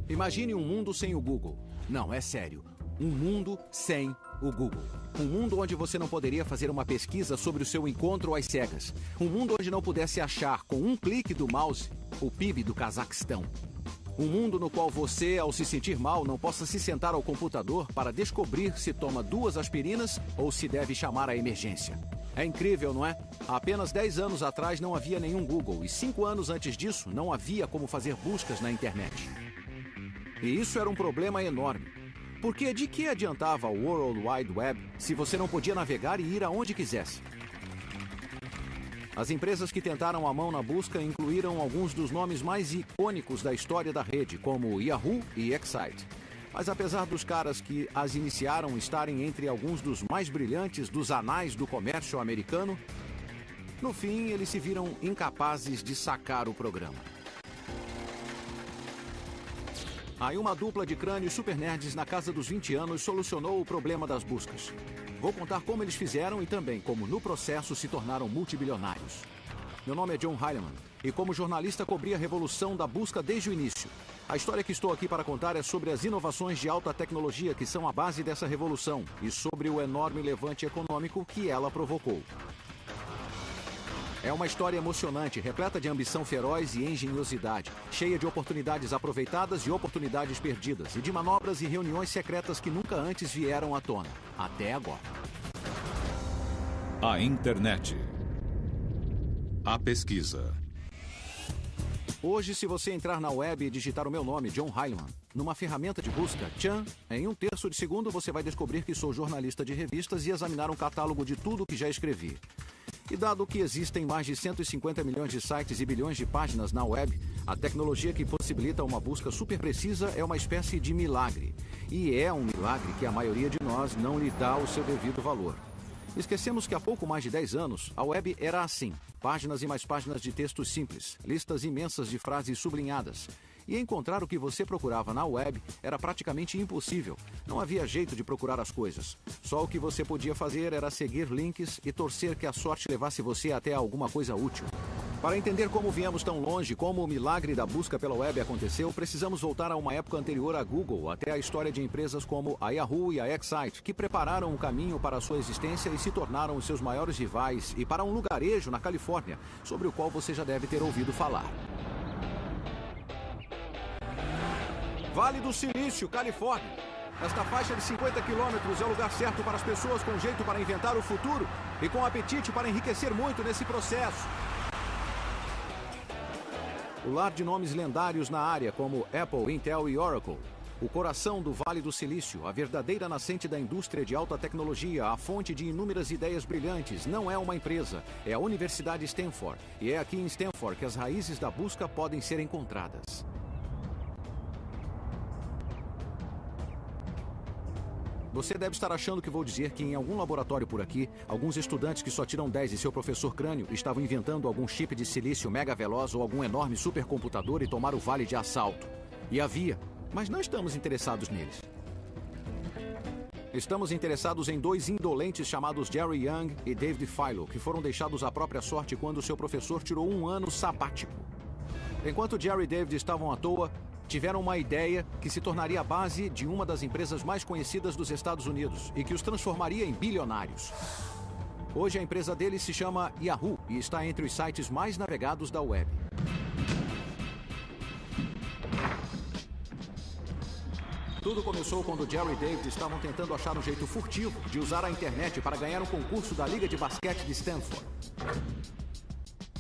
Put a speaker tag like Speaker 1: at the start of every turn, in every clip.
Speaker 1: Imagine um mundo sem o Google. Não, é sério. Um mundo sem o Google. Um mundo onde você não poderia fazer uma pesquisa sobre o seu encontro às cegas. Um mundo onde não pudesse achar, com um clique do mouse, o PIB do Cazaquistão. Um mundo no qual você, ao se sentir mal, não possa se sentar ao computador para descobrir se toma 2 aspirinas ou se deve chamar a emergência. É incrível, não é? Há apenas 10 anos atrás não havia nenhum Google e 5 anos antes disso não havia como fazer buscas na internet. E isso era um problema enorme. Porque de que adiantava o World Wide Web se você não podia navegar e ir aonde quisesse? As empresas que tentaram a mão na busca incluíram alguns dos nomes mais icônicos da história da rede, como Yahoo e Excite. Mas apesar dos caras que as iniciaram estarem entre alguns dos mais brilhantes dos anais do comércio americano, no fim eles se viram incapazes de sacar o programa. Aí uma dupla de crânios super nerds na casa dos 20 anos solucionou o problema das buscas. Vou contar como eles fizeram e também como no processo se tornaram multibilionários. Meu nome é John Heilemann e como jornalista cobri a revolução da busca desde o início. A história que estou aqui para contar é sobre as inovações de alta tecnologia que são a base dessa revolução e sobre o enorme levante econômico que ela provocou. É uma história emocionante, repleta de ambição feroz e engenhosidade, cheia de oportunidades aproveitadas e oportunidades perdidas, e de manobras e reuniões secretas que nunca antes vieram à tona, até agora.
Speaker 2: A internet. A pesquisa.
Speaker 1: Hoje, se você entrar na web e digitar o meu nome, John Heilemann, numa ferramenta de busca, em 1/3 de segundo você vai descobrir que sou jornalista de revistas e examinar um catálogo de tudo que já escrevi. E dado que existem mais de 150 milhões de sites e bilhões de páginas na web, a tecnologia que possibilita uma busca super precisa é uma espécie de milagre. E é um milagre que a maioria de nós não lhe dá o seu devido valor. Esquecemos que há pouco mais de 10 anos, a web era assim. Páginas e mais páginas de textos simples, listas imensas de frases sublinhadas. E encontrar o que você procurava na web era praticamente impossível. Não havia jeito de procurar as coisas. Só o que você podia fazer era seguir links e torcer que a sorte levasse você até alguma coisa útil. Para entender como viemos tão longe, como o milagre da busca pela web aconteceu, precisamos voltar a uma época anterior à Google, até a história de empresas como a Yahoo e a Excite, que prepararam o caminho para a sua existência e se tornaram os seus maiores rivais, e para um lugarejo na Califórnia, sobre o qual você já deve ter ouvido falar. Vale do Silício, Califórnia. Esta faixa de 50 quilômetros é o lugar certo para as pessoas com jeito para inventar o futuro e com apetite para enriquecer muito nesse processo. O lar de nomes lendários na área, como Apple, Intel e Oracle. O coração do Vale do Silício, a verdadeira nascente da indústria de alta tecnologia, a fonte de inúmeras ideias brilhantes, não é uma empresa, é a Universidade Stanford. E é aqui em Stanford que as raízes da busca podem ser encontradas. Você deve estar achando que vou dizer que em algum laboratório por aqui, alguns estudantes que só tiram 10 e seu professor crânio estavam inventando algum chip de silício mega veloz ou algum enorme supercomputador e tomaram o vale de assalto. E havia, mas não estamos interessados neles. Estamos interessados em 2 indolentes chamados Jerry Yang e David Filo, que foram deixados à própria sorte quando seu professor tirou um ano sabático. Enquanto Jerry e David estavam à toa, tiveram uma ideia que se tornaria a base de uma das empresas mais conhecidas dos Estados Unidos e que os transformaria em bilionários. Hoje a empresa deles se chama Yahoo e está entre os sites mais navegados da web. Tudo começou quando Jerry e David estavam tentando achar um jeito furtivo de usar a internet para ganhar um concurso da Liga de Basquete de Stanford.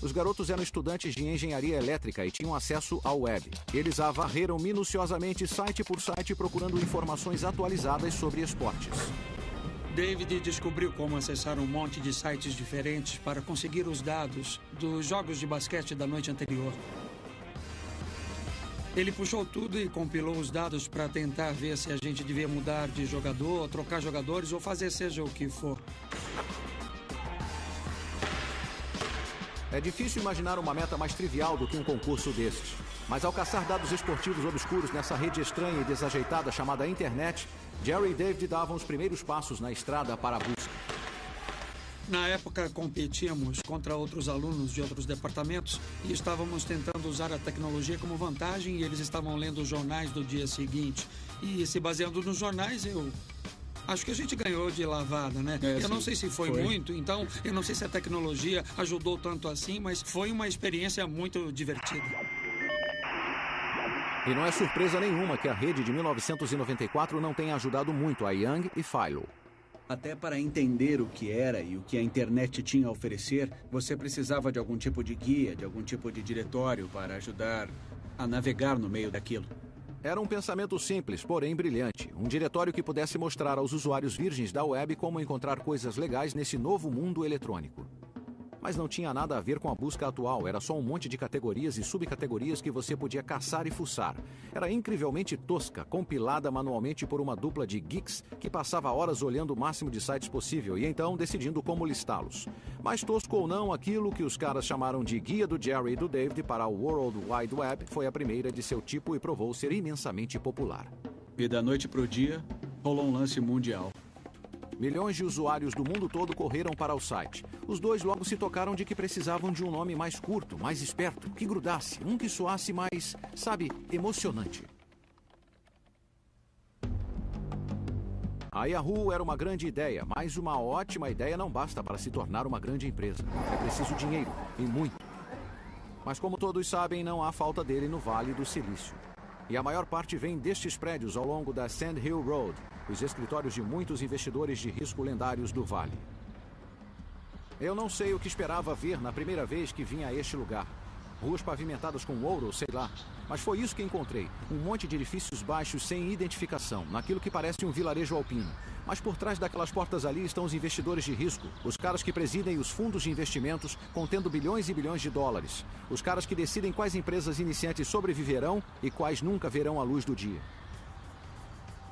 Speaker 1: Os garotos eram estudantes de engenharia elétrica e tinham acesso à web. Eles a varreram minuciosamente site por site procurando informações atualizadas sobre esportes.
Speaker 3: David descobriu como acessar um monte de sites diferentes para conseguir os dados dos jogos de basquete da noite anterior. Ele puxou tudo e compilou os dados para tentar ver se a gente devia mudar de jogador, trocar jogadores ou fazer seja o que for.
Speaker 1: É difícil imaginar uma meta mais trivial do que um concurso destes. Mas ao caçar dados esportivos obscuros nessa rede estranha e desajeitada chamada internet, Jerry e David davam os primeiros passos na estrada para a busca.
Speaker 3: Na época, competíamos contra outros alunos de outros departamentos e estávamos tentando usar a tecnologia como vantagem e eles estavam lendo os jornais do dia seguinte. E se baseando nos jornais, eu acho que a gente ganhou de lavada, né? Eu não sei se foi muito, então eu não sei se a tecnologia ajudou tanto assim, mas foi uma experiência muito divertida.
Speaker 1: E não é surpresa nenhuma que a rede de 1994 não tenha ajudado muito a Young e Philo.
Speaker 4: Até para entender o que era e o que a internet tinha a oferecer, você precisava de algum tipo de guia, de algum tipo de diretório para ajudar a navegar no meio daquilo.
Speaker 1: Era um pensamento simples, porém brilhante. Um diretório que pudesse mostrar aos usuários virgens da web como encontrar coisas legais nesse novo mundo eletrônico. Mas não tinha nada a ver com a busca atual, era só um monte de categorias e subcategorias que você podia caçar e fuçar. Era incrivelmente tosca, compilada manualmente por uma dupla de geeks que passava horas olhando o máximo de sites possível e então decidindo como listá-los. Mais tosco ou não, aquilo que os caras chamaram de Guia do Jerry e do David para o World Wide Web foi a primeira de seu tipo e provou ser imensamente popular.
Speaker 4: E da noite para o dia, rolou um lance mundial.
Speaker 1: Milhões de usuários do mundo todo correram para o site. Os dois logo se tocaram de que precisavam de um nome mais curto, mais esperto, que grudasse, um que soasse mais, sabe, emocionante. A Yahoo era uma grande ideia, mas uma ótima ideia não basta para se tornar uma grande empresa. É preciso dinheiro, e muito. Mas como todos sabem, não há falta dele no Vale do Silício. E a maior parte vem destes prédios ao longo da Sand Hill Road, os escritórios de muitos investidores de risco lendários do Vale. Eu não sei o que esperava ver na primeira vez que vim a este lugar. Ruas pavimentadas com ouro, sei lá. Mas foi isso que encontrei. Um monte de edifícios baixos sem identificação, naquilo que parece um vilarejo alpino. Mas por trás daquelas portas ali estão os investidores de risco, os caras que presidem os fundos de investimentos, contendo bilhões e bilhões de dólares. Os caras que decidem quais empresas iniciantes sobreviverão e quais nunca verão a luz do dia.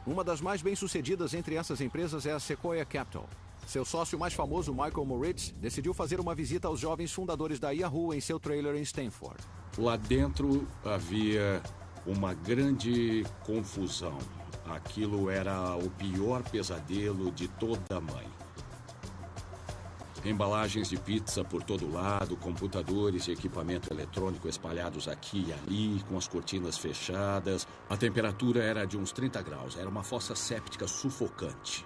Speaker 1: Uma das mais bem-sucedidas entre essas empresas é a Sequoia Capital. Seu sócio mais famoso, Michael Moritz, decidiu fazer uma visita aos jovens fundadores da Yahoo em seu trailer em Stanford.
Speaker 5: Lá dentro havia uma grande confusão. Aquilo era o pior pesadelo de toda mãe. Embalagens de pizza por todo lado, computadores e equipamento eletrônico espalhados aqui e ali, com as cortinas fechadas. A temperatura era de uns 30 graus. Era uma fossa séptica sufocante.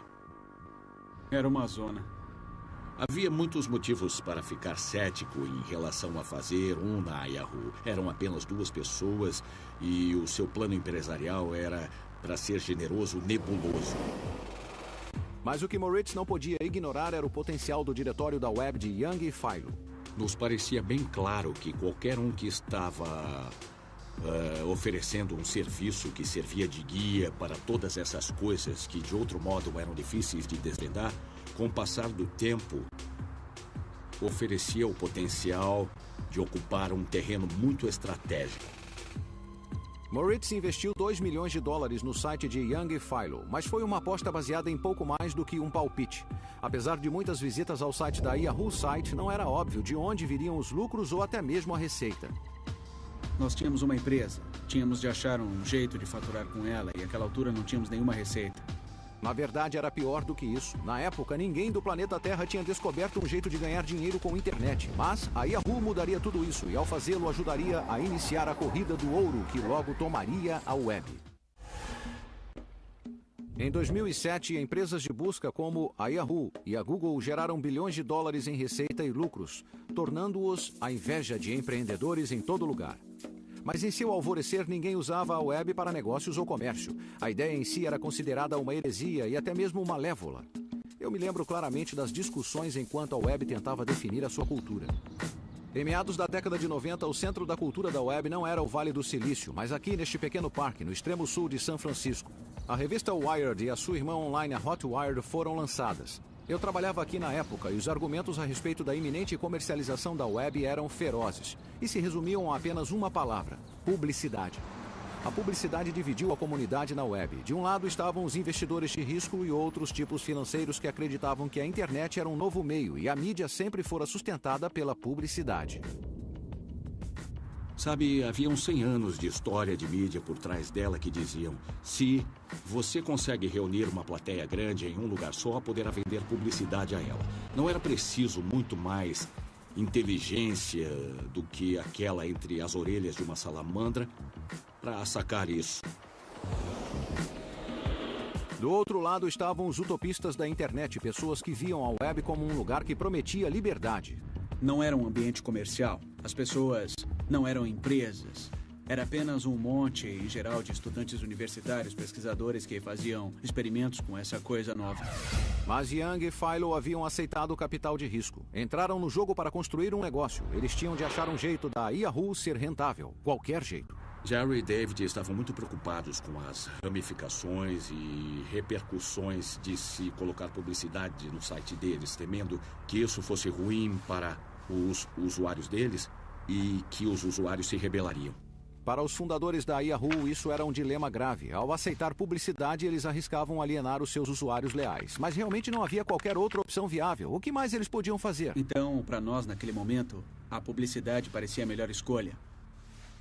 Speaker 4: Era uma zona.
Speaker 5: Havia muitos motivos para ficar cético em relação a fazer na Yahoo. Eram apenas 2 pessoas e o seu plano empresarial era, para ser generoso, nebuloso.
Speaker 1: Mas o que Moritz não podia ignorar era o potencial do diretório da web de Young e Philo.
Speaker 5: Nos parecia bem claro que qualquer um que estava oferecendo um serviço que servia de guia para todas essas coisas que de outro modo eram difíceis de desvendar, com o passar do tempo, oferecia o potencial de ocupar um terreno muito estratégico.
Speaker 1: Moritz investiu $2 milhões no site de Young e Philo, mas foi uma aposta baseada em pouco mais do que um palpite. Apesar de muitas visitas ao site da Yahoo Site, não era óbvio de onde viriam os lucros ou até mesmo a receita.
Speaker 4: Nós tínhamos uma empresa, tínhamos de achar um jeito de faturar com ela e àquela altura não tínhamos nenhuma receita.
Speaker 1: Na verdade, era pior do que isso. Na época, ninguém do planeta Terra tinha descoberto um jeito de ganhar dinheiro com a internet. Mas a Yahoo mudaria tudo isso e, ao fazê-lo, ajudaria a iniciar a corrida do ouro que logo tomaria a web. Em 2007, empresas de busca como a Yahoo e a Google geraram bilhões de dólares em receita e lucros, tornando-os a inveja de empreendedores em todo lugar. Mas em seu alvorecer, ninguém usava a web para negócios ou comércio. A ideia em si era considerada uma heresia e até mesmo malévola. Eu me lembro claramente das discussões enquanto a web tentava definir a sua cultura. Em meados da década de 90, o centro da cultura da web não era o Vale do Silício, mas aqui neste pequeno parque, no extremo sul de São Francisco. A revista Wired e a sua irmã online, a Hot Wired, foram lançadas. Eu trabalhava aqui na época e os argumentos a respeito da iminente comercialização da web eram ferozes e se resumiam a apenas uma palavra: publicidade. A publicidade dividiu a comunidade na web. De um lado estavam os investidores de risco e outros tipos financeiros que acreditavam que a internet era um novo meio e a mídia sempre fora sustentada pela publicidade.
Speaker 5: Sabe, havia uns 100 anos de história de mídia por trás dela que diziam: se você consegue reunir uma plateia grande em um lugar só, poderá vender publicidade a ela. Não era preciso muito mais inteligência do que aquela entre as orelhas de uma salamandra para sacar isso.
Speaker 1: Do outro lado estavam os utopistas da internet, pessoas que viam a web como um lugar que prometia liberdade.
Speaker 4: Não era um ambiente comercial. As pessoas não eram empresas. Era apenas um monte, em geral, de estudantes universitários, pesquisadores que faziam experimentos com essa coisa nova.
Speaker 1: Mas Yang e Philo haviam aceitado o capital de risco. Entraram no jogo para construir um negócio. Eles tinham de achar um jeito da Yahoo ser rentável. Qualquer jeito.
Speaker 5: Jerry e David estavam muito preocupados com as ramificações e repercussões de se colocar publicidade no site deles, temendo que isso fosse ruim para os usuários deles e que os usuários se rebelariam.
Speaker 1: Para os fundadores da Yahoo, isso era um dilema grave. Ao aceitar publicidade, eles arriscavam alienar os seus usuários leais. Mas realmente não havia qualquer outra opção viável. O que mais eles podiam fazer?
Speaker 4: Então, para nós, naquele momento, a publicidade parecia a melhor escolha.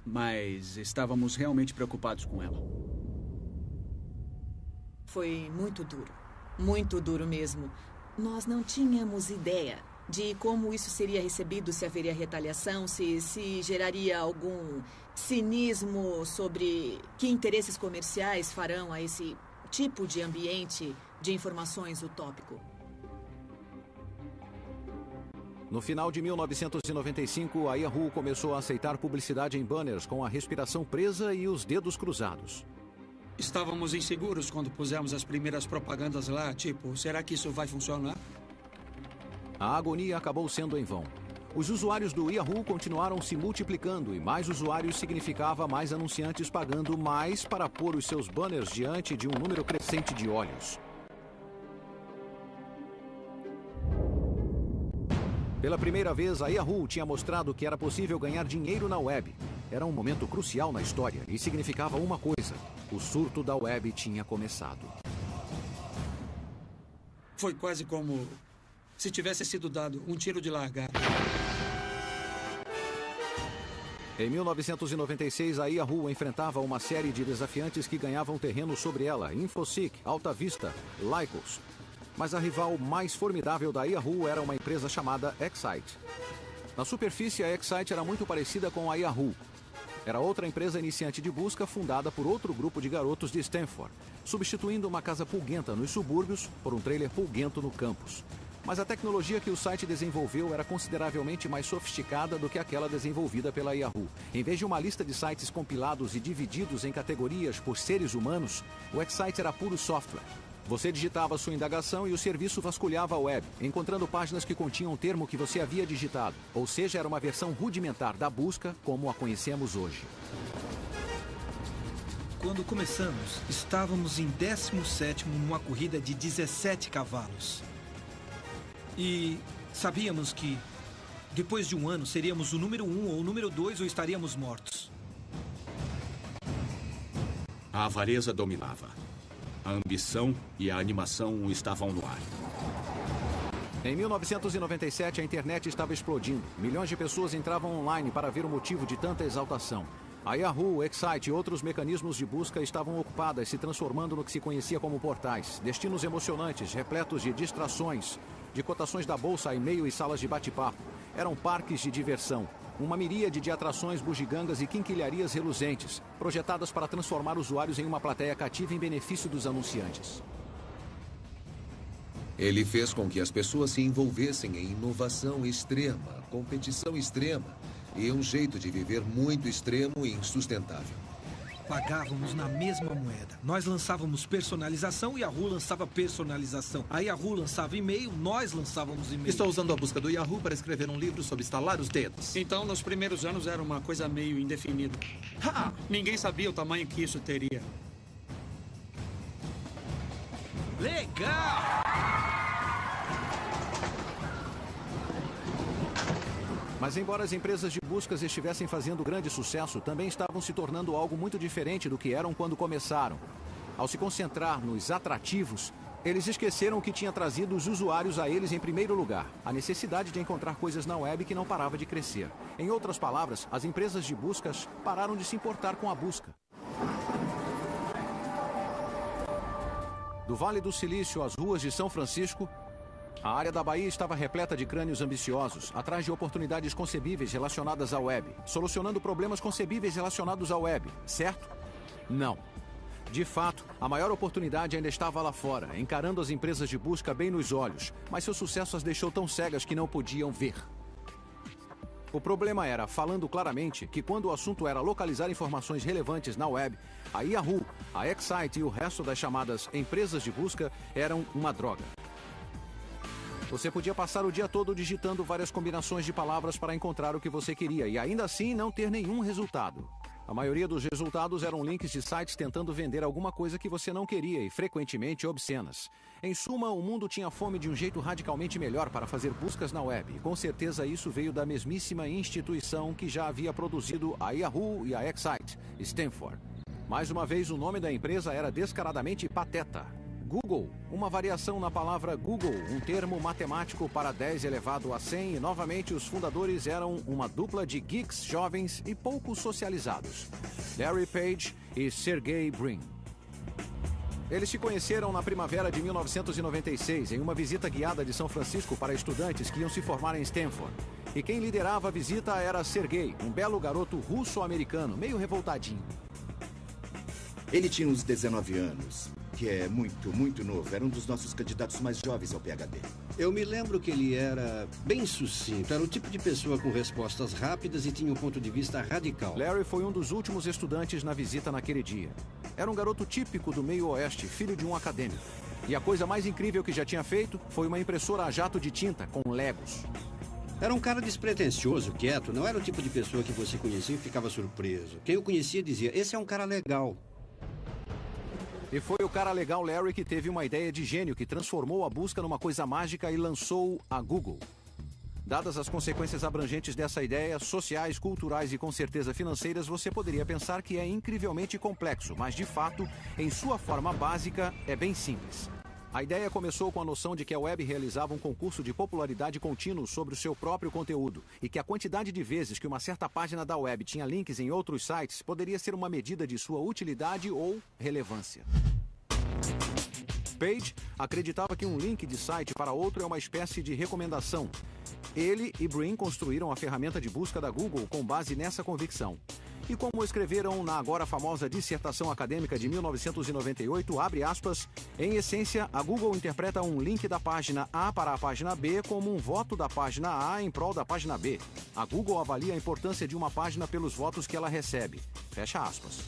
Speaker 4: Mas estávamos realmente preocupados com ela.
Speaker 6: Foi muito duro mesmo. Nós não tínhamos ideia de como isso seria recebido, se haveria retaliação, se geraria algum cinismo sobre que interesses comerciais farão a esse tipo de ambiente de informações utópico.
Speaker 1: No final de 1995, a Yahoo começou a aceitar publicidade em banners com a respiração presa e os dedos cruzados.
Speaker 3: Estávamos inseguros quando pusemos as primeiras propagandas lá, tipo, será que isso vai funcionar?
Speaker 1: A agonia acabou sendo em vão. Os usuários do Yahoo continuaram se multiplicando e mais usuários significava mais anunciantes pagando mais para pôr os seus banners diante de um número crescente de olhos. Pela primeira vez, a Yahoo tinha mostrado que era possível ganhar dinheiro na web. Era um momento crucial na história e significava uma coisa: o surto da web tinha começado.
Speaker 3: Foi quase como se tivesse sido dado um tiro de largada.
Speaker 1: Em 1996, a Yahoo enfrentava uma série de desafiantes que ganhavam terreno sobre ela: Infoseek, Alta Vista, Lycos. Mas a rival mais formidável da Yahoo era uma empresa chamada Excite. Na superfície, a Excite era muito parecida com a Yahoo. Era outra empresa iniciante de busca fundada por outro grupo de garotos de Stanford, substituindo uma casa pulguenta nos subúrbios por um trailer pulguento no campus. Mas a tecnologia que o site desenvolveu era consideravelmente mais sofisticada do que aquela desenvolvida pela Yahoo. Em vez de uma lista de sites compilados e divididos em categorias por seres humanos, o Excite era puro software. Você digitava sua indagação e o serviço vasculhava a web, encontrando páginas que continham o termo que você havia digitado. Ou seja, era uma versão rudimentar da busca como a conhecemos hoje.
Speaker 7: Quando começamos, estávamos em 17º numa corrida de 17 cavalos. E sabíamos que, depois de um ano, seríamos o número 1 ou o número 2 ou estaríamos mortos.
Speaker 5: A avareza dominava. A ambição e a animação estavam no ar.
Speaker 1: Em 1997, a internet estava explodindo. Milhões de pessoas entravam online para ver o motivo de tanta exaltação. A Yahoo, Excite e outros mecanismos de busca estavam ocupadas, se transformando no que se conhecia como portais. Destinos emocionantes, repletos de distrações, de cotações da bolsa, e-mail e salas de bate-papo. Eram parques de diversão. Uma miríade de atrações bugigangas e quinquilharias reluzentes, projetadas para transformar usuários em uma plateia cativa em benefício dos anunciantes.
Speaker 8: Ele fez com que as pessoas se envolvessem em inovação extrema, competição extrema e um jeito de viver muito extremo e insustentável.
Speaker 7: Pagávamos na mesma moeda. Nós lançávamos personalização e a Yahoo lançava personalização. A Yahoo lançava e-mail, nós lançávamos e-mail.
Speaker 9: Estou usando a busca do Yahoo para escrever um livro sobre estalar os dedos.
Speaker 3: Então, nos primeiros anos era uma coisa meio indefinida. Ninguém sabia o tamanho que isso teria.
Speaker 7: Legal!
Speaker 1: Mas embora as empresas de buscas estivessem fazendo grande sucesso, também estavam se tornando algo muito diferente do que eram quando começaram. Ao se concentrar nos atrativos, Eles esqueceram que tinha trazido os usuários a eles em primeiro lugar, a necessidade de encontrar coisas na web que não parava de crescer. Em outras palavras, as empresas de buscas pararam de se importar com a busca. Do Vale do Silício às ruas de São Francisco, a área da Bahia estava repleta de crânios ambiciosos, atrás de oportunidades concebíveis relacionadas à web, solucionando problemas concebíveis relacionados à web, certo? Não. De fato, a maior oportunidade ainda estava lá fora, encarando as empresas de busca bem nos olhos, mas seu sucesso as deixou tão cegas que não podiam ver. O problema era, falando claramente, que quando o assunto era localizar informações relevantes na web, a Yahoo, a Excite e o resto das chamadas empresas de busca eram uma droga. Você podia passar o dia todo digitando várias combinações de palavras para encontrar o que você queria e ainda assim não ter nenhum resultado. A maioria dos resultados eram links de sites tentando vender alguma coisa que você não queria e frequentemente obscenas. Em suma, o mundo tinha fome de um jeito radicalmente melhor para fazer buscas na web. E com certeza isso veio da mesmíssima instituição que já havia produzido a Yahoo e a Excite, Stanford. Mais uma vez, o nome da empresa era descaradamente pateta. Google, uma variação na palavra Google, um termo matemático para 10 elevado a 100, e novamente os fundadores eram uma dupla de geeks jovens e pouco socializados, Larry Page e Sergey Brin. Eles se conheceram na primavera de 1996, em uma visita guiada de São Francisco para estudantes que iam se formar em Stanford. E quem liderava a visita era Sergey, um belo garoto russo-americano, meio revoltadinho.
Speaker 10: Ele tinha uns 19 anos, que é muito novo. Era um dos nossos candidatos mais jovens ao PhD.
Speaker 11: Eu me lembro que ele era bem sucinto. Era o tipo de pessoa com respostas rápidas e tinha um ponto de vista radical.
Speaker 1: Larry foi um dos últimos estudantes na visita naquele dia. Era um garoto típico do meio oeste, filho de um acadêmico. E a coisa mais incrível que já tinha feito foi uma impressora a jato de tinta com Legos.
Speaker 11: Era um cara despretensioso, quieto. Não era o tipo de pessoa que você conhecia e ficava surpreso. Quem o conhecia dizia, esse é um cara legal.
Speaker 1: E foi o cara legal Larry que teve uma ideia de gênio que transformou a busca numa coisa mágica e lançou a Google. Dadas as consequências abrangentes dessa ideia, sociais, culturais e com certeza financeiras, você poderia pensar que é incrivelmente complexo, mas de fato, em sua forma básica, é bem simples. A ideia começou com a noção de que a web realizava um concurso de popularidade contínuo sobre o seu próprio conteúdo e que a quantidade de vezes que uma certa página da web tinha links em outros sites poderia ser uma medida de sua utilidade ou relevância. Page acreditava que um link de site para outro é uma espécie de recomendação. Ele e Brin construíram a ferramenta de busca da Google com base nessa convicção. E como escreveram na agora famosa dissertação acadêmica de 1998, abre aspas, em essência, a Google interpreta um link da página A para a página B como um voto da página A em prol da página B. A Google avalia a importância de uma página pelos votos que ela recebe. Fecha aspas.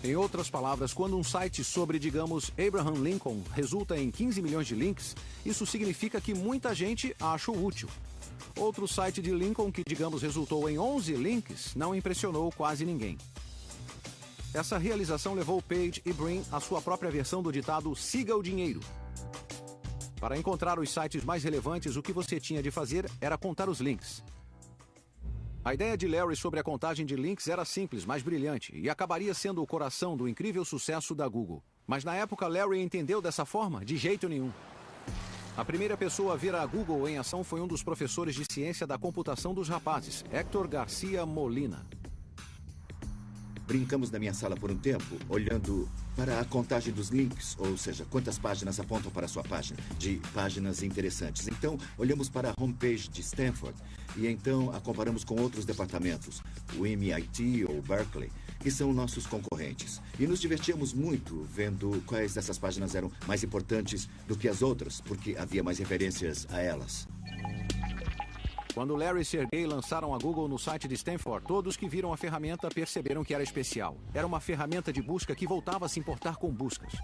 Speaker 1: Em outras palavras, quando um site sobre, digamos, Abraham Lincoln resulta em 15 milhões de links, isso significa que muita gente acha útil. Outro site de Lincoln que, digamos, resultou em 11 links, não impressionou quase ninguém. Essa realização levou Page e Brin à sua própria versão do ditado "siga o dinheiro". Para encontrar os sites mais relevantes, o que você tinha de fazer era contar os links. A ideia de Larry sobre a contagem de links era simples, mas brilhante, e acabaria sendo o coração do incrível sucesso da Google. Mas na época, Larry entendeu dessa forma? De jeito nenhum. A primeira pessoa a ver a Google em ação foi um dos professores de ciência da computação dos rapazes, Héctor Garcia Molina.
Speaker 10: Brincamos na minha sala por um tempo, olhando para a contagem dos links, ou seja, quantas páginas apontam para a sua página, de páginas interessantes. Então, olhamos para a homepage de Stanford e então a comparamos com outros departamentos, o MIT ou Berkeley, que são nossos concorrentes. E nos divertíamos muito vendo quais dessas páginas eram mais importantes do que as outras, porque havia mais referências a elas.
Speaker 1: Quando Larry e Sergey lançaram a Google no site de Stanford, todos que viram a ferramenta perceberam que era especial. Era uma ferramenta de busca que voltava a se importar com buscas.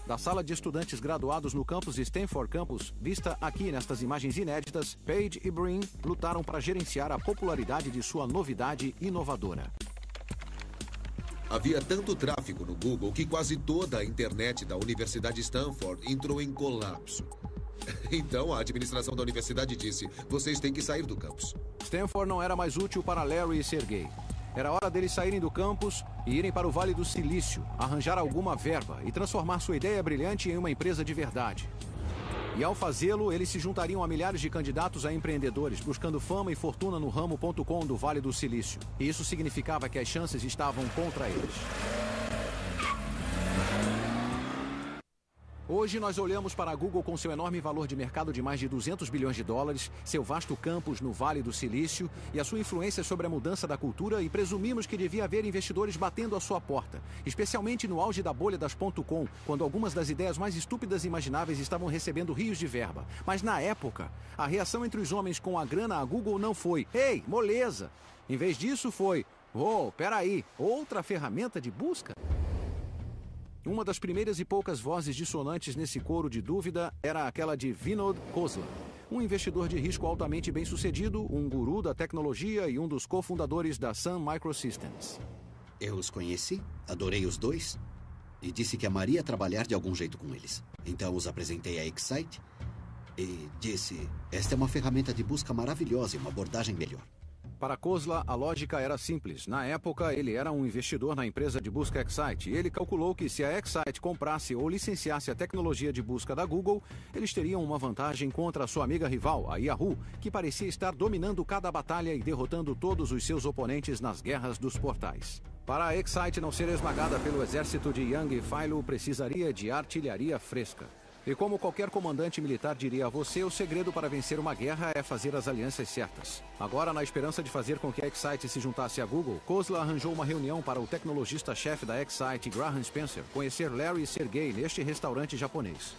Speaker 1: Da sala de estudantes graduados no campus de Stanford Campus, vista aqui nestas imagens inéditas, Page e Brin lutaram para gerenciar a popularidade de sua novidade inovadora.
Speaker 8: Havia tanto tráfego no Google que quase toda a internet da Universidade Stanford entrou em colapso. Então, a administração da universidade disse, vocês têm que sair do campus.
Speaker 1: Stanford não era mais útil para Larry e Sergey. Era hora deles saírem do campus e irem para o Vale do Silício, arranjar alguma verba e transformar sua ideia brilhante em uma empresa de verdade. E ao fazê-lo, eles se juntariam a milhares de candidatos a empreendedores, buscando fama e fortuna no ramo.com do Vale do Silício. E isso significava que as chances estavam contra eles. Hoje nós olhamos para a Google com seu enorme valor de mercado de mais de 200 bilhões de dólares, seu vasto campus no Vale do Silício e a sua influência sobre a mudança da cultura e presumimos que devia haver investidores batendo à sua porta, especialmente no auge da bolha das .com, quando algumas das ideias mais estúpidas imagináveis estavam recebendo rios de verba. Mas na época, a reação entre os homens com a grana à Google não foi "Ei, moleza!". Em vez disso foi "Oh, peraí, outra ferramenta de busca?". Uma das primeiras e poucas vozes dissonantes nesse coro de dúvida era aquela de Vinod Khosla, um investidor de risco altamente bem-sucedido, um guru da tecnologia e um dos cofundadores da Sun Microsystems.
Speaker 12: Eu os conheci, adorei os dois e disse que amaria trabalhar de algum jeito com eles. Então os apresentei a Excite e disse: esta é uma ferramenta de busca maravilhosa e uma abordagem melhor.
Speaker 1: Para Khosla, a lógica era simples. Na época, ele era um investidor na empresa de busca Excite e ele calculou que se a Excite comprasse ou licenciasse a tecnologia de busca da Google, eles teriam uma vantagem contra a sua amiga rival, a Yahoo, que parecia estar dominando cada batalha e derrotando todos os seus oponentes nas guerras dos portais. Para a Excite não ser esmagada pelo exército de Yang Failu, precisaria de artilharia fresca. E como qualquer comandante militar diria a você, o segredo para vencer uma guerra é fazer as alianças certas. Agora, na esperança de fazer com que a Excite se juntasse à Google, Khosla arranjou uma reunião para o tecnologista-chefe da Excite, Graham Spencer, conhecer Larry e Sergey neste restaurante japonês.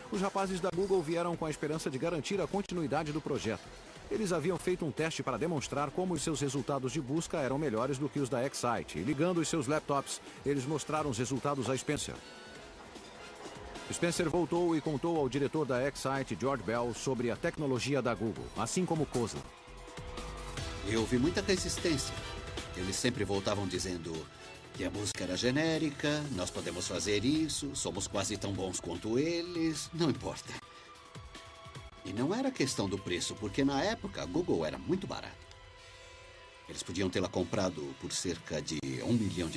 Speaker 1: Os rapazes da Google vieram com a esperança de garantir a continuidade do projeto. Eles haviam feito um teste para demonstrar como os seus resultados de busca eram melhores do que os da Excite. E ligando os seus laptops, eles mostraram os resultados a Spencer. Spencer voltou e contou ao diretor da Excite, George Bell, sobre a tecnologia da Google, assim como Khosla.
Speaker 12: Eu vi muita resistência. Eles sempre voltavam dizendo que a busca era genérica, nós podemos fazer isso, somos quase tão bons quanto eles, não importa. E não era questão do preço, porque na época a Google era muito barata. Eles podiam tê-la comprado por cerca de $1 milhão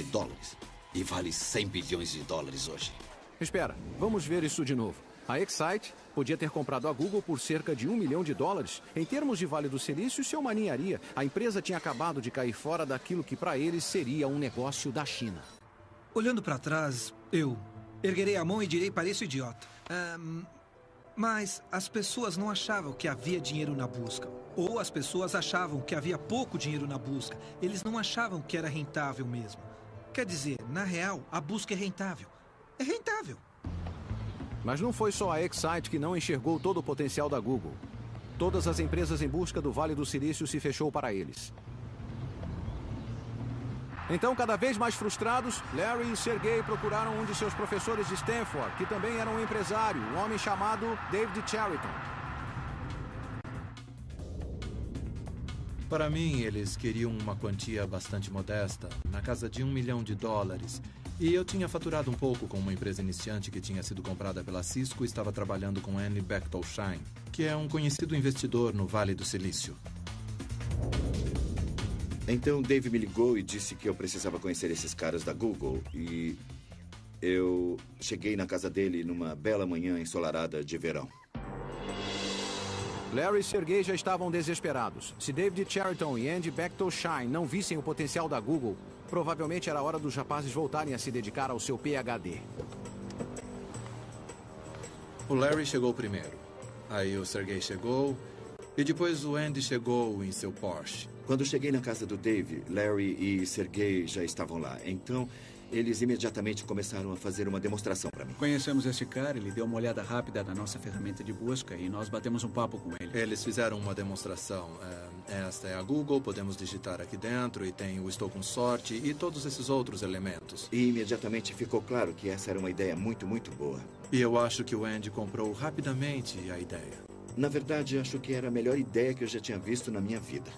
Speaker 12: e vale 100 bilhões de dólares hoje.
Speaker 1: Espera, vamos ver isso de novo. A Excite podia ter comprado a Google por cerca de $1 milhão. Em termos de Vale do Silício, isso é uma ninharia. A empresa tinha acabado de cair fora daquilo que para eles seria um negócio da China.
Speaker 7: Olhando para trás, eu erguerei a mão e direi: pareço idiota. Mas as pessoas não achavam que havia dinheiro na busca. Ou as pessoas achavam que havia pouco dinheiro na busca. Eles não achavam que era rentável mesmo. Quer dizer, na real, a busca é rentável. É rentável.
Speaker 1: Mas não foi só a Excite que não enxergou todo o potencial da Google. Todas as empresas em busca do Vale do Silício se fechou para eles. Então, cada vez mais frustrados, Larry e Sergey procuraram um de seus professores de Stanford, que também era um empresário, um homem chamado David Chariton.
Speaker 9: Para mim, eles queriam uma quantia bastante modesta, na casa de $1 milhão. E eu tinha faturado um pouco com uma empresa iniciante que tinha sido comprada pela Cisco e estava trabalhando com Andy Bechtolsheim, que é um conhecido investidor no Vale do Silício.
Speaker 10: Então, Dave me ligou e disse que eu precisava conhecer esses caras da Google. E eu cheguei na casa dele numa bela manhã ensolarada de verão.
Speaker 1: Larry e Sergey já estavam desesperados. Se David Chariton e Andy Bechtolsheim não vissem o potencial da Google, provavelmente era hora dos rapazes voltarem a se dedicar ao seu PhD.
Speaker 9: O Larry chegou primeiro. Aí o Sergey chegou. E depois o Andy chegou em seu Porsche.
Speaker 10: Quando cheguei na casa do Dave, Larry e Sergey já estavam lá. Então, eles imediatamente começaram a fazer uma demonstração para mim.
Speaker 4: Conhecemos esse cara, ele deu uma olhada rápida na nossa ferramenta de busca e nós batemos um papo com ele.
Speaker 9: Eles fizeram uma demonstração. Esta é a Google, podemos digitar aqui dentro e tem o Estou com Sorte e todos esses outros elementos.
Speaker 10: E imediatamente ficou claro que essa era uma ideia muito, muito boa.
Speaker 9: E eu acho que o Andy comprou rapidamente a ideia.
Speaker 10: Na verdade, acho que era a melhor ideia que eu já tinha visto na minha vida.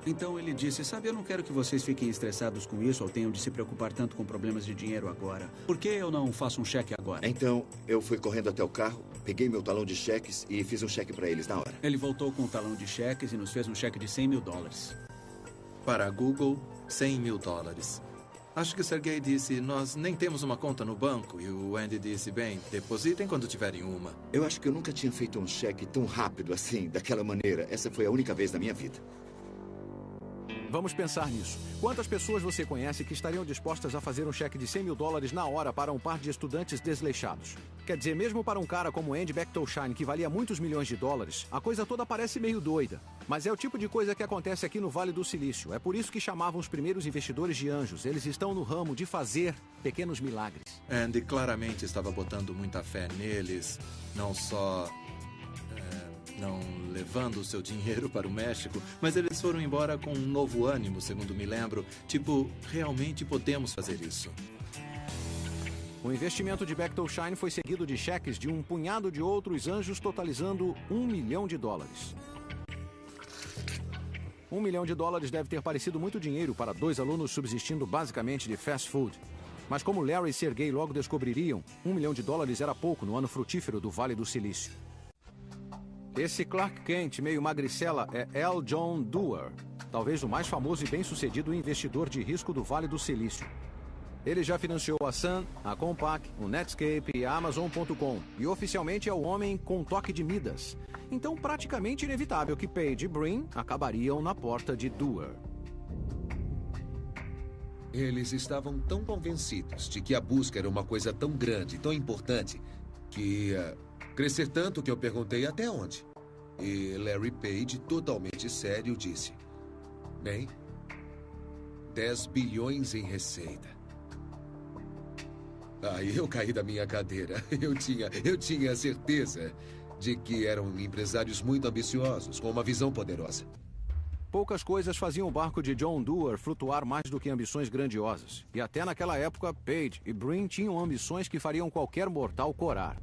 Speaker 4: Então ele disse: sabe, eu não quero que vocês fiquem estressados com isso ou tenham de se preocupar tanto com problemas de dinheiro agora. Por que eu não faço um cheque agora?
Speaker 10: Então, eu fui correndo até o carro, peguei meu talão de cheques e fiz um cheque para eles na hora.
Speaker 4: Ele voltou com o talão de cheques e nos fez um cheque de $100 mil.
Speaker 9: Para a Google $100 mil. Acho que o Sergey disse, nós nem temos uma conta no banco. E o Andy disse, bem, depositem quando tiverem uma.
Speaker 10: Eu acho que eu nunca tinha feito um cheque tão rápido assim, daquela maneira. Essa foi a única vez na minha vida.
Speaker 1: Vamos pensar nisso. Quantas pessoas você conhece que estariam dispostas a fazer um cheque de $100 mil na hora para um par de estudantes desleixados? Quer dizer, mesmo para um cara como Andy Bechtolsheim, que valia muitos milhões de dólares, a coisa toda parece meio doida. Mas é o tipo de coisa que acontece aqui no Vale do Silício. É por isso que chamavam os primeiros investidores de anjos. Eles estão no ramo de fazer pequenos milagres.
Speaker 9: Andy claramente estava botando muita fé neles, não só... não levando o seu dinheiro para o México, mas eles foram embora com um novo ânimo, segundo me lembro. Tipo, realmente podemos fazer isso.
Speaker 1: O investimento de Bechtolsheim foi seguido de cheques de um punhado de outros anjos, totalizando $1 milhão. $1 milhão deve ter parecido muito dinheiro para 2 alunos subsistindo basicamente de fast food. Mas como Larry e Sergey logo descobririam, $1 milhão era pouco no ano frutífero do Vale do Silício. Esse Clark Kent, meio magricela, é L. John Doerr, talvez o mais famoso e bem-sucedido investidor de risco do Vale do Silício. Ele já financiou a Sun, a Compaq, o Netscape e a Amazon.com, e oficialmente é o homem com toque de Midas. Então, praticamente inevitável que Page e Brin acabariam na porta de Doerr.
Speaker 8: Eles estavam tão convencidos de que a busca era uma coisa tão grande, tão importante, que ia crescer tanto que eu perguntei até onde. E Larry Page, totalmente sério, disse: bem, 10 bilhões em receita. Aí eu caí da minha cadeira. Eu tinha certeza de que eram empresários muito ambiciosos, com uma visão poderosa.
Speaker 1: Poucas coisas faziam o barco de John Doerr flutuar mais do que ambições grandiosas. E até naquela época, Page e Brin tinham ambições que fariam qualquer mortal corar.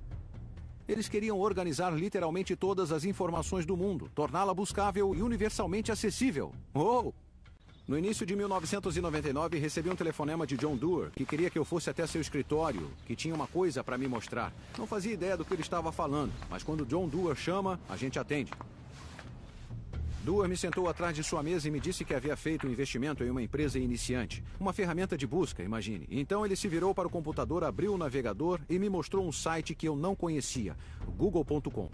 Speaker 1: Eles queriam organizar literalmente todas as informações do mundo, torná-la buscável e universalmente acessível. Oh! No início de 1999, recebi um telefonema de John Doerr, que queria que eu fosse até seu escritório, que tinha uma coisa para me mostrar. Não fazia ideia do que ele estava falando, mas quando John Doerr chama, a gente atende. Doerr me sentou atrás de sua mesa e me disse que havia feito um investimento em uma empresa iniciante. Uma ferramenta de busca, imagine. Então ele se virou para o computador, abriu o navegador e me mostrou um site que eu não conhecia, google.com.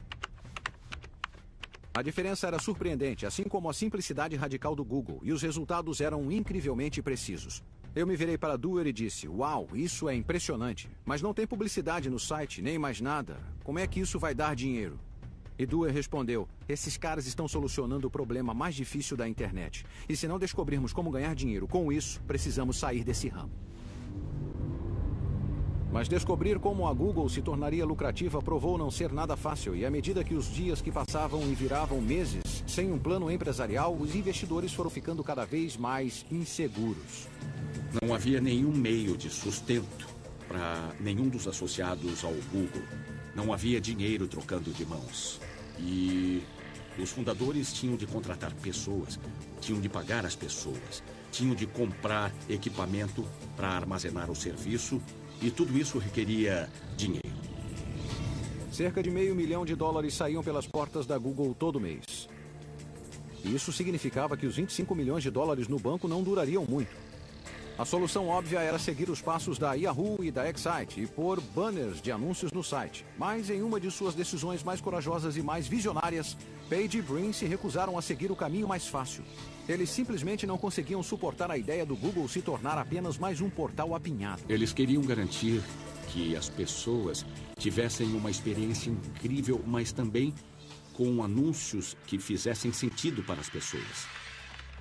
Speaker 1: A diferença era surpreendente, assim como a simplicidade radical do Google, e os resultados eram incrivelmente precisos. Eu me virei para Doerr e disse: uau, isso é impressionante, mas não tem publicidade no site, nem mais nada. Como é que isso vai dar dinheiro? E Doerr respondeu: esses caras estão solucionando o problema mais difícil da internet. E se não descobrirmos como ganhar dinheiro com isso, precisamos sair desse ramo. Mas descobrir como a Google se tornaria lucrativa provou não ser nada fácil, e à medida que os dias que passavam e viravam meses, sem um plano empresarial, os investidores foram ficando cada vez mais inseguros.
Speaker 5: Não havia nenhum meio de sustento para nenhum dos associados ao Google. Não havia dinheiro trocando de mãos. E os fundadores tinham de contratar pessoas, tinham de pagar as pessoas, tinham de comprar equipamento para armazenar o serviço, e tudo isso requeria dinheiro.
Speaker 1: Cerca de $500 milhão saíam pelas portas da Google todo mês. Isso significava que os $25 milhões no banco não durariam muito. A solução óbvia era seguir os passos da Yahoo e da Excite e pôr banners de anúncios no site. Mas em uma de suas decisões mais corajosas e mais visionárias, Page e Brin se recusaram a seguir o caminho mais fácil. Eles simplesmente não conseguiam suportar a ideia do Google se tornar apenas mais um portal apinhado.
Speaker 5: Eles queriam garantir que as pessoas tivessem uma experiência incrível, mas também com anúncios que fizessem sentido para as pessoas.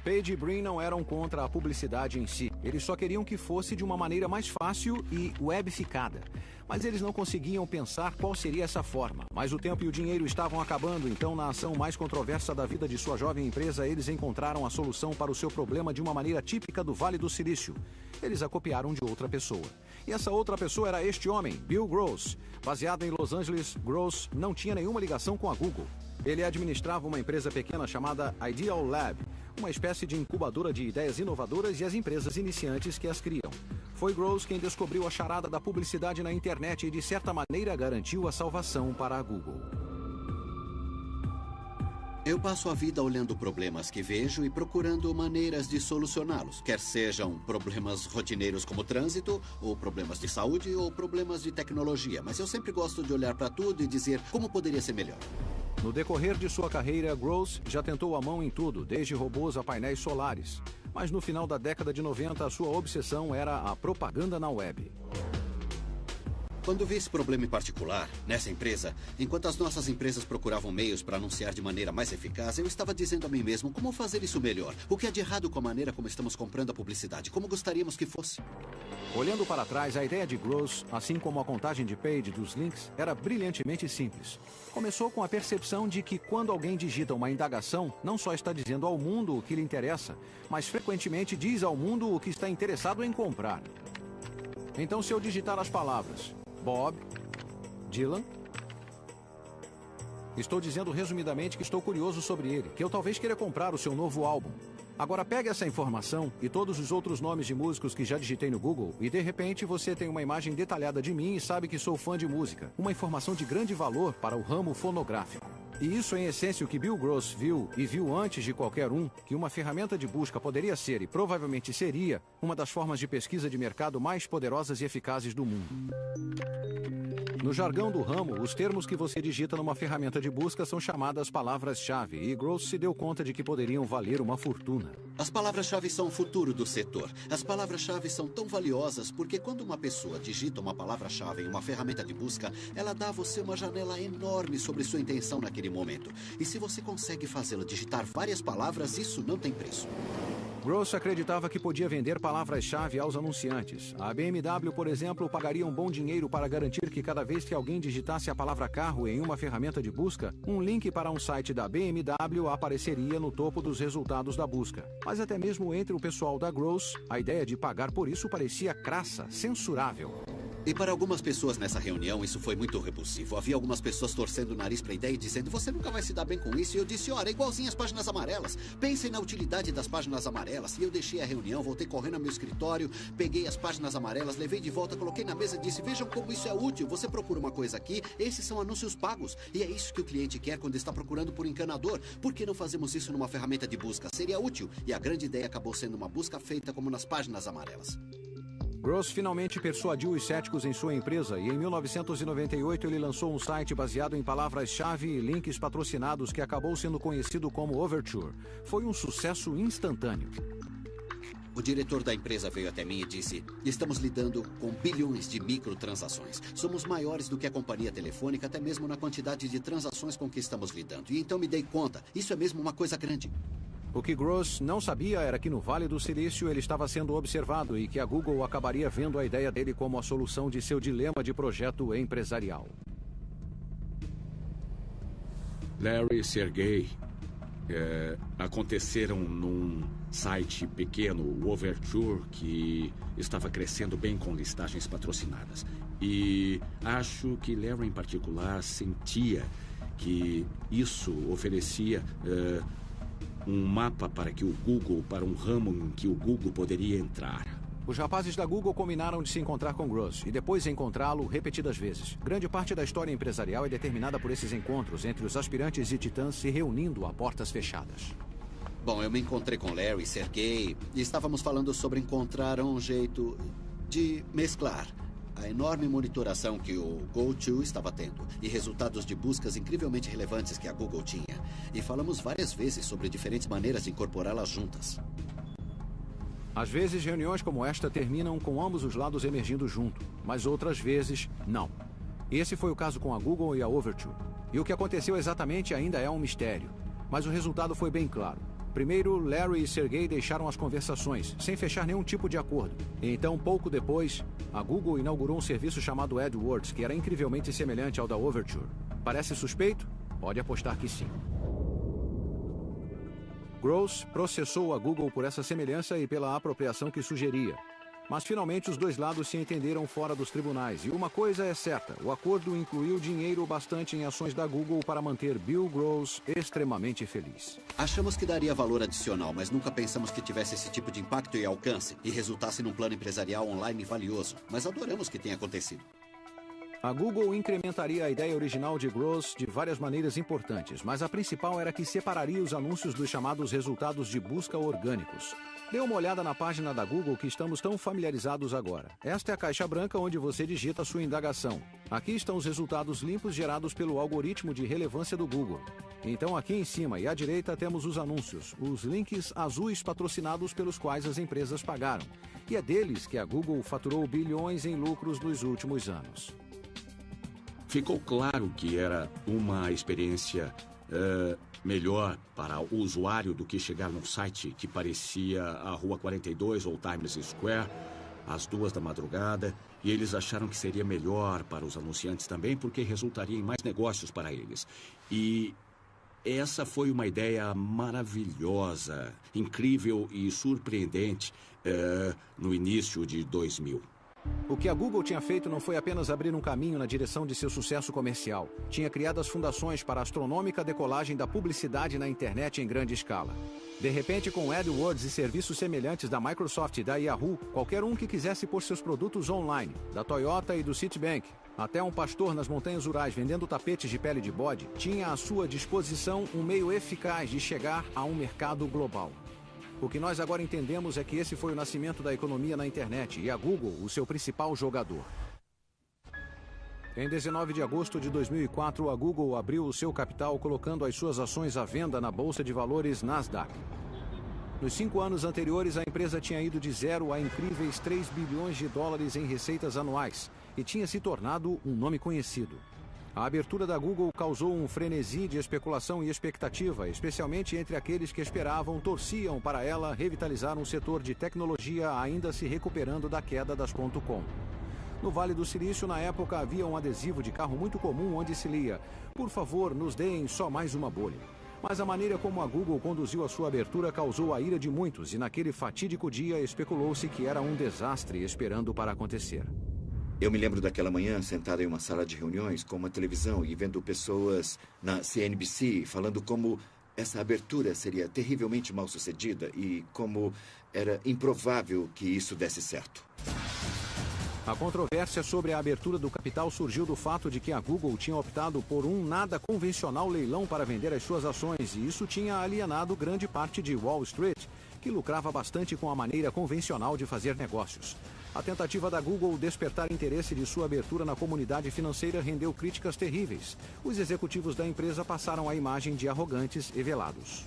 Speaker 1: Page e Brin não eram contra a publicidade em si. Eles só queriam que fosse de uma maneira mais fácil e webificada. Mas eles não conseguiam pensar qual seria essa forma. Mas o tempo e o dinheiro estavam acabando, então na ação mais controversa da vida de sua jovem empresa, eles encontraram a solução para o seu problema de uma maneira típica do Vale do Silício. Eles a copiaram de outra pessoa. E essa outra pessoa era este homem, Bill Gross. Baseado em Los Angeles, Gross não tinha nenhuma ligação com a Google. Ele administrava uma empresa pequena chamada Ideal Lab, uma espécie de incubadora de ideias inovadoras e as empresas iniciantes que as criam. Foi Gross quem descobriu a charada da publicidade na internet e, de certa maneira, garantiu a salvação para a Google.
Speaker 12: Eu passo a vida olhando problemas que vejo e procurando maneiras de solucioná-los. Quer sejam problemas rotineiros como trânsito, ou problemas de saúde, ou problemas de tecnologia. Mas eu sempre gosto de olhar para tudo e dizer como poderia ser melhor.
Speaker 1: No decorrer de sua carreira, Gross já tentou a mão em tudo, desde robôs a painéis solares. Mas no final da década de 90, a sua obsessão era a propaganda na web.
Speaker 12: Quando vi esse problema em particular, nessa empresa, enquanto as nossas empresas procuravam meios para anunciar de maneira mais eficaz, eu estava dizendo a mim mesmo como fazer isso melhor. O que é de errado com a maneira como estamos comprando a publicidade? Como gostaríamos que fosse?
Speaker 1: Olhando para trás, a ideia de Gross, assim como a contagem de page dos links, era brilhantemente simples. Começou com a percepção de que quando alguém digita uma indagação, não só está dizendo ao mundo o que lhe interessa, mas frequentemente diz ao mundo o que está interessado em comprar. Então, se eu digitar as palavras Bob, Dylan, estou dizendo resumidamente que estou curioso sobre ele, que eu talvez queira comprar o seu novo álbum. Agora pegue essa informação e todos os outros nomes de músicos que já digitei no Google e de repente você tem uma imagem detalhada de mim e sabe que sou fã de música. Uma informação de grande valor para o ramo fonográfico. E isso é em essência o que Bill Gross viu, e viu antes de qualquer um, que uma ferramenta de busca poderia ser, e provavelmente seria, uma das formas de pesquisa de mercado mais poderosas e eficazes do mundo. No jargão do ramo, os termos que você digita numa ferramenta de busca são chamadas palavras-chave, e Gross se deu conta de que poderiam valer uma fortuna.
Speaker 12: As palavras-chave são o futuro do setor. As palavras-chave são tão valiosas porque quando uma pessoa digita uma palavra-chave em uma ferramenta de busca, ela dá a você uma janela enorme sobre sua intenção naquele momento. E se você consegue fazê-la digitar várias palavras, isso não tem preço.
Speaker 1: Gross acreditava que podia vender palavras-chave aos anunciantes. A BMW, por exemplo, pagaria um bom dinheiro para garantir que cada vez que alguém digitasse a palavra carro em uma ferramenta de busca, um link para um site da BMW apareceria no topo dos resultados da busca. Mas até mesmo entre o pessoal da Gross, a ideia de pagar por isso parecia crassa, censurável.
Speaker 12: E para algumas pessoas nessa reunião, isso foi muito repulsivo. Havia algumas pessoas torcendo o nariz para a ideia e dizendo: você nunca vai se dar bem com isso. E eu disse: ora, é igualzinho as páginas amarelas. Pensem na utilidade das páginas amarelas. E eu deixei a reunião, voltei correndo ao meu escritório, peguei as páginas amarelas, levei de volta, coloquei na mesa e disse: vejam como isso é útil. Você procura uma coisa aqui, esses são anúncios pagos. E é isso que o cliente quer quando está procurando por encanador. Por que não fazemos isso numa ferramenta de busca? Seria útil. E a grande ideia acabou sendo uma busca feita como nas páginas amarelas.
Speaker 1: Gross finalmente persuadiu os céticos em sua empresa e em 1998 ele lançou um site baseado em palavras-chave e links patrocinados que acabou sendo conhecido como Overture. Foi um sucesso instantâneo.
Speaker 12: O diretor da empresa veio até mim e disse: estamos lidando com bilhões de microtransações. Somos maiores do que a companhia telefônica, até mesmo na quantidade de transações com que estamos lidando. E então me dei conta, isso é mesmo uma coisa grande.
Speaker 1: O que Gross não sabia era que no Vale do Silício ele estava sendo observado e que a Google acabaria vendo a ideia dele como a solução de seu dilema de projeto empresarial.
Speaker 5: Larry e Sergey aconteceram num site pequeno, o Overture, que estava crescendo bem com listagens patrocinadas. E acho que Larry em particular sentia que isso oferecia um mapa para um ramo em que o Google poderia entrar.
Speaker 1: Os rapazes da Google combinaram de se encontrar com Gross e depois encontrá-lo repetidas vezes. Grande parte da história empresarial é determinada por esses encontros entre os aspirantes e titãs se reunindo a portas fechadas.
Speaker 12: Bom, eu me encontrei com Larry e Sergey e estávamos falando sobre encontrar um jeito de mesclar a enorme monitoração que o GoTo estava tendo e resultados de buscas incrivelmente relevantes que a Google tinha. E falamos várias vezes sobre diferentes maneiras de incorporá-las juntas.
Speaker 1: Às vezes, reuniões como esta terminam com ambos os lados emergindo junto, mas outras vezes, não. Esse foi o caso com a Google e a Overture. E o que aconteceu exatamente ainda é um mistério. Mas o resultado foi bem claro. Primeiro, Larry e Sergey deixaram as conversações, sem fechar nenhum tipo de acordo. E então, pouco depois, a Google inaugurou um serviço chamado AdWords, que era incrivelmente semelhante ao da Overture. Parece suspeito? Pode apostar que sim. Gross processou a Google por essa semelhança e pela apropriação que sugeria. Mas finalmente os dois lados se entenderam fora dos tribunais. E uma coisa é certa, o acordo incluiu dinheiro bastante em ações da Google para manter Bill Gross extremamente feliz.
Speaker 12: Achamos que daria valor adicional, mas nunca pensamos que tivesse esse tipo de impacto e alcance e resultasse num plano empresarial online valioso. Mas adoramos que tenha acontecido.
Speaker 1: A Google incrementaria a ideia original de Gross de várias maneiras importantes, mas a principal era que separaria os anúncios dos chamados resultados de busca orgânicos. Dê uma olhada na página da Google que estamos tão familiarizados agora. Esta é a caixa branca onde você digita sua indagação. Aqui estão os resultados limpos gerados pelo algoritmo de relevância do Google. Então aqui em cima e à direita temos os anúncios, os links azuis patrocinados pelos quais as empresas pagaram. E é deles que a Google faturou bilhões em lucros nos últimos anos.
Speaker 5: Ficou claro que era uma experiência melhor para o usuário do que chegar num site que parecia a Rua 42 ou Times Square às 2 da madrugada, e eles acharam que seria melhor para os anunciantes também, porque resultaria em mais negócios para eles. E essa foi uma ideia maravilhosa, incrível e surpreendente no início de 2000.
Speaker 1: O que a Google tinha feito não foi apenas abrir um caminho na direção de seu sucesso comercial. Tinha criado as fundações para a astronômica decolagem da publicidade na internet em grande escala. De repente, com AdWords e serviços semelhantes da Microsoft e da Yahoo, qualquer um que quisesse pôr seus produtos online, da Toyota e do Citibank, até um pastor nas montanhas rurais vendendo tapetes de pele de bode, tinha à sua disposição um meio eficaz de chegar a um mercado global. O que nós agora entendemos é que esse foi o nascimento da economia na internet e a Google, o seu principal jogador. Em 19 de agosto de 2004, a Google abriu o seu capital colocando as suas ações à venda na Bolsa de Valores Nasdaq. Nos 5 anos anteriores, a empresa tinha ido de zero a incríveis 3 bilhões de dólares em receitas anuais e tinha se tornado um nome conhecido. A abertura da Google causou um frenesi de especulação e expectativa, especialmente entre aqueles que torciam para ela revitalizar um setor de tecnologia ainda se recuperando da queda das .com. No Vale do Silício, na época, havia um adesivo de carro muito comum onde se lia: "Por favor, nos deem só mais uma bolha". Mas a maneira como a Google conduziu a sua abertura causou a ira de muitos e naquele fatídico dia especulou-se que era um desastre esperando para acontecer.
Speaker 10: Eu me lembro daquela manhã, sentado em uma sala de reuniões com uma televisão e vendo pessoas na CNBC falando como essa abertura seria terrivelmente mal sucedida e como era improvável que isso desse certo.
Speaker 1: A controvérsia sobre a abertura do capital surgiu do fato de que a Google tinha optado por um nada convencional leilão para vender as suas ações e isso tinha alienado grande parte de Wall Street, que lucrava bastante com a maneira convencional de fazer negócios. A tentativa da Google despertar interesse de sua abertura na comunidade financeira rendeu críticas terríveis. Os executivos da empresa passaram a imagem de arrogantes e velados.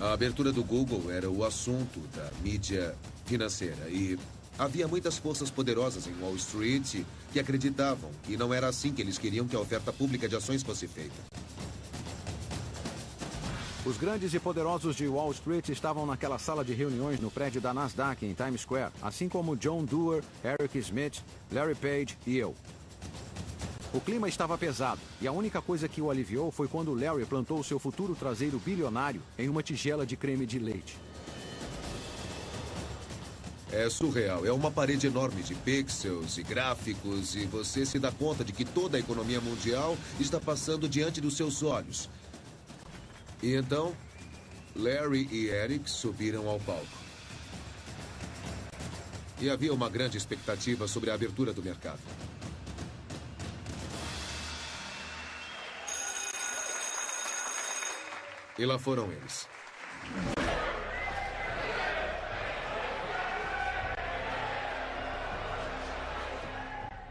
Speaker 8: A abertura do Google era o assunto da mídia financeira e havia muitas forças poderosas em Wall Street que acreditavam que não era assim que eles queriam que a oferta pública de ações fosse feita.
Speaker 1: Os grandes e poderosos de Wall Street estavam naquela sala de reuniões no prédio da Nasdaq em Times Square, assim como John Doerr, Eric Schmidt, Larry Page e eu. O clima estava pesado e a única coisa que o aliviou foi quando Larry plantou seu futuro traseiro bilionário em uma tigela de creme de leite.
Speaker 8: É surreal. É uma parede enorme de pixels e gráficos e você se dá conta de que toda a economia mundial está passando diante dos seus olhos. E então, Larry e Eric subiram ao palco. E havia uma grande expectativa sobre a abertura do mercado. E lá foram eles.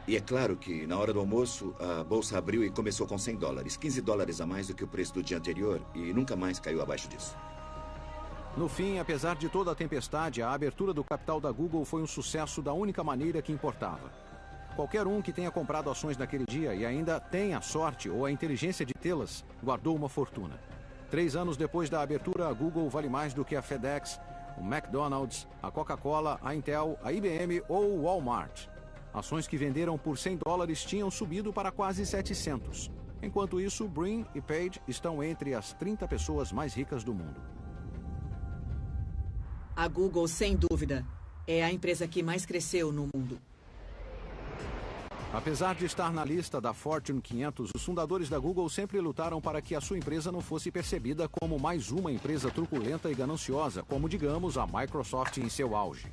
Speaker 10: E é claro que, na hora do almoço, a bolsa abriu e começou com $100, $15 a mais do que o preço do dia anterior, e nunca mais caiu abaixo disso.
Speaker 1: No fim, apesar de toda a tempestade, a abertura do capital da Google foi um sucesso da única maneira que importava. Qualquer um que tenha comprado ações naquele dia e ainda tenha a sorte ou a inteligência de tê-las, guardou uma fortuna. 3 anos depois da abertura, a Google vale mais do que a FedEx, o McDonald's, a Coca-Cola, a Intel, a IBM ou o Walmart. Ações que venderam por $100 tinham subido para quase 700. Enquanto isso, Brin e Page estão entre as 30 pessoas mais ricas do mundo.
Speaker 6: A Google, sem dúvida, é a empresa que mais cresceu no mundo.
Speaker 1: Apesar de estar na lista da Fortune 500, os fundadores da Google sempre lutaram para que a sua empresa não fosse percebida como mais uma empresa truculenta e gananciosa, como, digamos, a Microsoft em seu auge.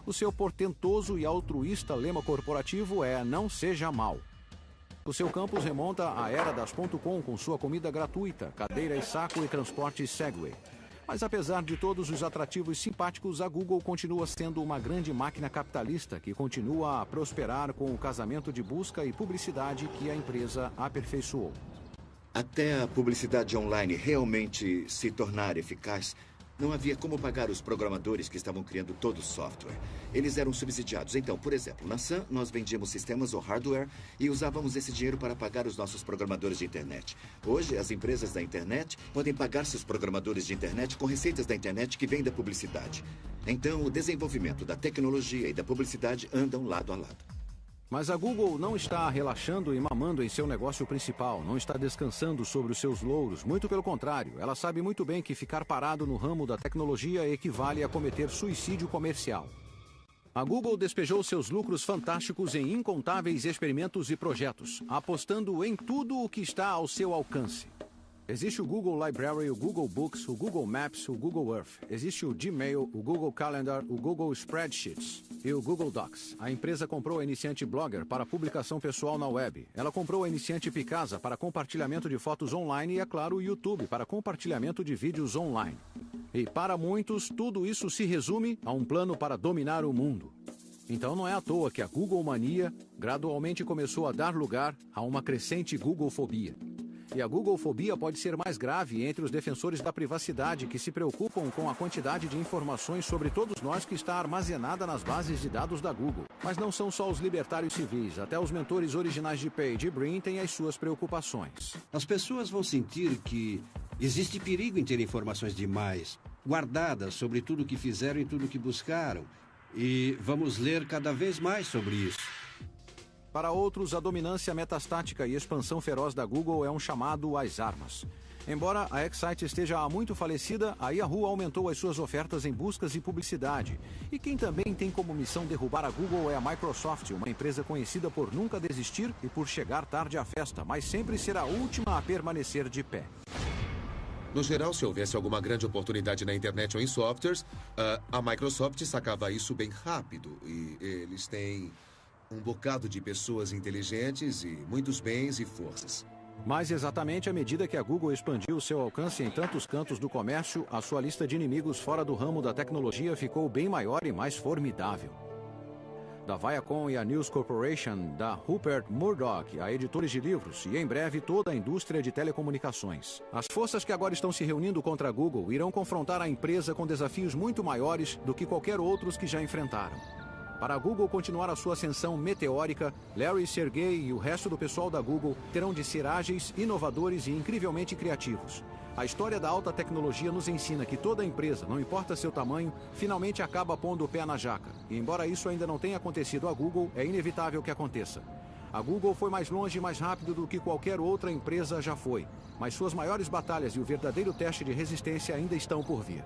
Speaker 1: O seu portentoso e altruísta lema corporativo é "Não seja mal". O seu campus remonta à era das .com sua comida gratuita, cadeiras saco e transporte Segway. Mas apesar de todos os atrativos simpáticos, a Google continua sendo uma grande máquina capitalista que continua a prosperar com o casamento de busca e publicidade que a empresa aperfeiçoou.
Speaker 10: Até a publicidade online realmente se tornar eficaz, não havia como pagar os programadores que estavam criando todo o software. Eles eram subsidiados. Então, por exemplo, na Sun, nós vendíamos sistemas ou hardware e usávamos esse dinheiro para pagar os nossos programadores de internet. Hoje, as empresas da internet podem pagar seus programadores de internet com receitas da internet que vêm da publicidade. Então, o desenvolvimento da tecnologia e da publicidade andam lado a lado.
Speaker 1: Mas a Google não está relaxando e mamando em seu negócio principal, não está descansando sobre os seus louros, muito pelo contrário. Ela sabe muito bem que ficar parado no ramo da tecnologia equivale a cometer suicídio comercial. A Google despejou seus lucros fantásticos em incontáveis experimentos e projetos, apostando em tudo o que está ao seu alcance. Existe o Google Library, o Google Books, o Google Maps, o Google Earth. Existe o Gmail, o Google Calendar, o Google Spreadsheets e o Google Docs. A empresa comprou a iniciante Blogger para publicação pessoal na web. Ela comprou a iniciante Picasa para compartilhamento de fotos online e, é claro, o YouTube para compartilhamento de vídeos online. E para muitos, tudo isso se resume a um plano para dominar o mundo. Então não é à toa que a Google Mania gradualmente começou a dar lugar a uma crescente Googlefobia. E a Googlefobia pode ser mais grave entre os defensores da privacidade que se preocupam com a quantidade de informações sobre todos nós que está armazenada nas bases de dados da Google. Mas não são só os libertários civis, até os mentores originais de Page e Brin têm as suas preocupações.
Speaker 11: As pessoas vão sentir que existe perigo em ter informações demais, guardadas sobre tudo o que fizeram e tudo o que buscaram. E vamos ler cada vez mais sobre isso.
Speaker 1: Para outros, a dominância metastática e expansão feroz da Google é um chamado às armas. Embora a Excite esteja há muito falecida, a Yahoo aumentou as suas ofertas em buscas e publicidade. E quem também tem como missão derrubar a Google é a Microsoft, uma empresa conhecida por nunca desistir e por chegar tarde à festa, mas sempre ser a última a permanecer de pé.
Speaker 8: No geral, se houvesse alguma grande oportunidade na internet ou em softwares, a Microsoft sacava isso bem rápido. E eles têm um bocado de pessoas inteligentes e muitos bens e forças.
Speaker 1: Mas exatamente à medida que a Google expandiu seu alcance em tantos cantos do comércio, a sua lista de inimigos fora do ramo da tecnologia ficou bem maior e mais formidável. Da Viacom e a News Corporation, da Rupert Murdoch a editores de livros e, em breve, toda a indústria de telecomunicações. As forças que agora estão se reunindo contra a Google irão confrontar a empresa com desafios muito maiores do que qualquer outros que já enfrentaram. Para a Google continuar a sua ascensão meteórica, Larry, Sergey e o resto do pessoal da Google terão de ser ágeis, inovadores e incrivelmente criativos. A história da alta tecnologia nos ensina que toda empresa, não importa seu tamanho, finalmente acaba pondo o pé na jaca. E embora isso ainda não tenha acontecido à Google, é inevitável que aconteça. A Google foi mais longe e mais rápido do que qualquer outra empresa já foi. Mas suas maiores batalhas e o verdadeiro teste de resistência ainda estão por vir.